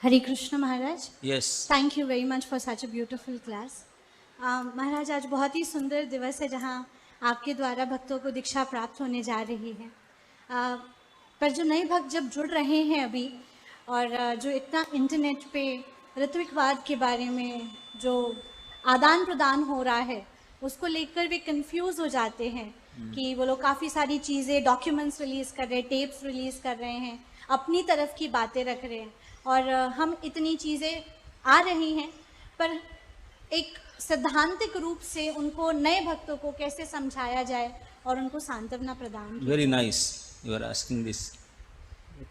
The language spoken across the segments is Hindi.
Hare Krishna Maharaj. Yes. Thank you very much for such a beautiful class. महाराज आज बहुत ही सुंदर दिवस है जहाँ आपके द्वारा भक्तों को दीक्षा प्राप्त होने जा रही है। पर जो नए भक्त जब जुड़ रहे हैं अभी और जो इतना इंटरनेट पे ऋत्विकवाद के बारे में जो आदान प्रदान हो रहा है उसको लेकर वे कंफ्यूज हो जाते हैं कि वो लोग काफ़ी सारी चीज़ें डॉक्यूमेंट्स रिलीज़ कर रहे हैं, टेप्स रिलीज़ कर रहे हैं, अपनी तरफ की बातें रख रहे हैं और हम इतनी चीज़ें आ रही हैं पर एक सैद्धांतिक रूप से उनको नए भक्तों को कैसे समझाया जाए और उनको सांत्वना प्रदान की। Very nice, you are asking this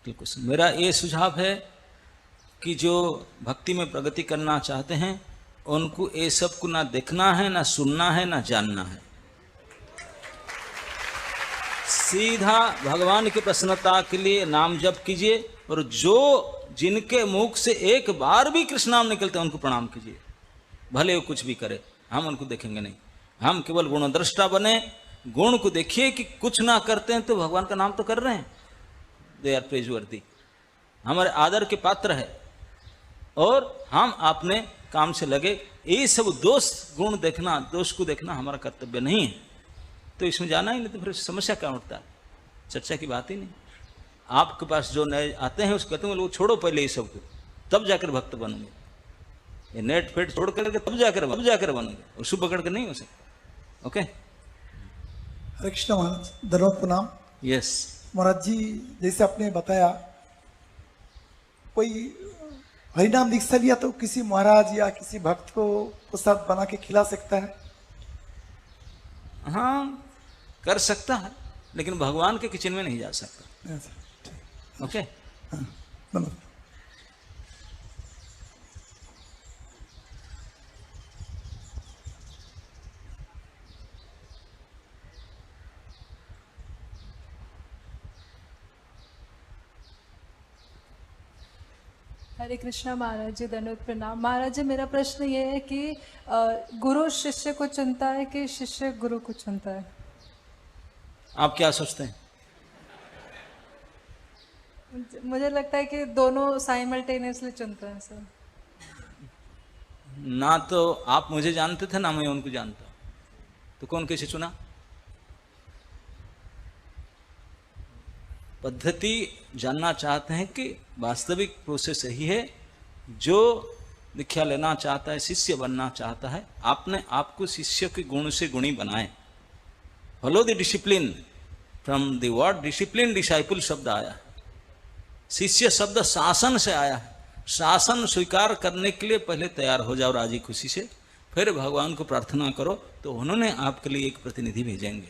question. मेरा ये सुझाव है कि जो भक्ति में प्रगति करना चाहते हैं उनको ये सब को ना देखना है, ना सुनना है, ना जानना है। सीधा भगवान की प्रसन्नता के लिए नाम जप कीजिए और जो जिनके मुख से एक बार भी कृष्ण नाम निकलते हैं उनको प्रणाम कीजिए, भले वो कुछ भी करे, हम उनको देखेंगे नहीं। हम केवल गुणद्रष्टा बने, गुण को देखिए कि कुछ ना करते हैं तो भगवान का नाम तो कर रहे हैं, दे आर प्रेजवर्दी, हमारे आदर के पात्र है और हम अपने काम से लगे। ये सब दोष गुण देखना, दोष को देखना हमारा कर्तव्य नहीं है, तो इसमें जाना ही नहीं, तो फिर समस्या क्या उठता है, चर्चा की बात ही नहीं। आपके पास जो नए आते हैं उसको कहते हैं लोग छोड़ो पहले ये सब को, तब जाकर भक्त बनोगे। ये नेट फेट छोड़ करके तब जाकर बनोगे, उसको पकड़ कर नहीं हो सकता। ओके, हरे कृष्ण महाराज, धन्यवाद प्रणाम। यस महाराज जी, जैसे आपने बताया कोई हरिनाम दीक्षा लिया तो किसी महाराज या किसी भक्त को प्रसाद बना के खिला सकता है? हाँ, कर सकता है, लेकिन भगवान के किचन में नहीं जा सकता। ओके, धन्यवाद। हरे कृष्णा महाराज जी, धन्यवाद प्रणाम। महाराज जी, मेरा प्रश्न ये है कि गुरु शिष्य को चुनता है कि शिष्य गुरु को चुनता है? आप क्या सोचते हैं? मुझे लगता है कि दोनों साइमल्टेनियसली चुनते हैं सर। ना तो आप मुझे जानते थे ना मैं उनको जानता, तो कौन कैसे चुना? पद्धति जानना चाहते हैं कि वास्तविक प्रोसेस यही है, जो दीक्षा लेना चाहता है, शिष्य बनना चाहता है, आपने आपको शिष्य के गुण से गुणी बनाए। Follow the discipline, from the word discipline disciple शब्द आया है। शिष्य शब्द शासन से आया है। शासन स्वीकार करने के लिए पहले तैयार हो जाओ राजी खुशी से, फिर भगवान को प्रार्थना करो तो उन्होंने आपके लिए एक प्रतिनिधि भेजेंगे।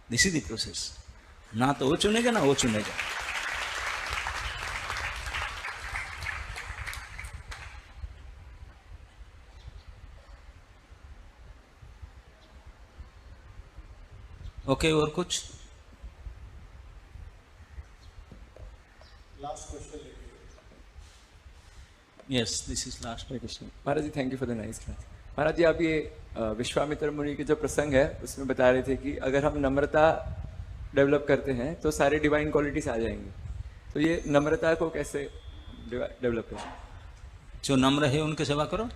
This is the process. ना तो वो चुनेगा ना वो चुनेगा। ओके, और कुछ? Yes, this is last question. Maharaj ji, thank you for the nice class. Maharaj ji, आप ये विश्वामित्र मुनि के जो प्रसंग है उसमें बता रहे थे कि अगर हम नम्रता डेवलप करते हैं तो सारे डिवाइन क्वालिटीज आ जाएंगी, तो ये नम्रता को कैसे डेवलप करें? जो नम्र है उनकी सेवा करो।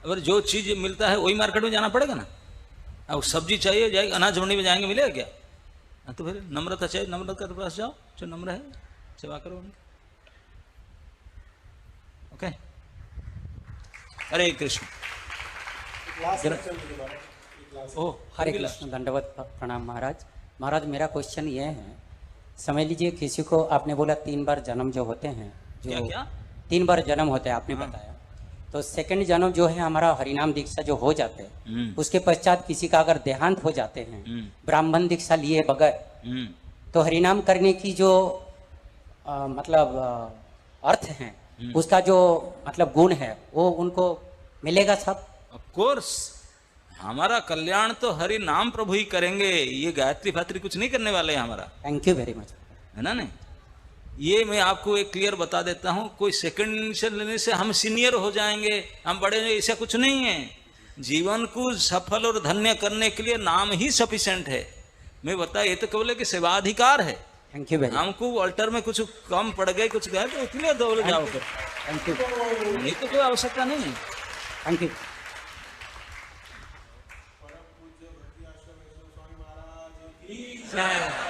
अगर जो चीज मिलता है वही मार्केट में जाना पड़ेगा ना। अब सब्जी चाहिए, जाएगी अनाज मंडी में जाएंगे, मिलेगा क्या? हाँ, तो फिर नम्रता चाहिए, नम्रता के पास जाओ, जो नम्र है सेवा करो उनकी। ओके, हरे कृष्ण। ओह, हरे कृष्ण, दंडवत प्रणाम महाराज। महाराज, मेरा क्वेश्चन ये है, समझ लीजिए किसी को आपने बोला 3 बार जन्म जो होते हैं, जो क्या 3 बार जन्म होते हैं आपने बताया, तो सेकंड जन्म जो है हमारा हरिनाम दीक्षा जो हो जाते हैं, उसके पश्चात किसी का अगर देहांत हो जाते हैं ब्राह्मण दीक्षा लिए बगैर, तो हरिनाम करने की जो मतलब अर्थ है, उसका जो मतलब गुण है वो उनको मिलेगा सब? ऑफ कोर्स, हमारा कल्याण तो हरि नाम प्रभु ही करेंगे। ये गायत्री फात्री कुछ नहीं करने वाले हैं हमारा। Thank you very much. है ना? नहीं, ये मैं आपको एक क्लियर बता देता हूं, कोई सेकंड इनिशियल लेने से हम सीनियर हो जाएंगे, हम बड़े, ऐसा कुछ नहीं है। जीवन को सफल और धन्य करने के लिए नाम ही सफिशिएंट है। मैं बताया, ये तो केवल एक सेवाधिकार है। थैंक यू वेरी हमको अल्टर में कुछ कम पड़ गए कुछ गए तो इसलिए दौड़ जाओ कर, थैंक यू नहीं तो कोई आवश्यकता नहीं है। Thank you. जय।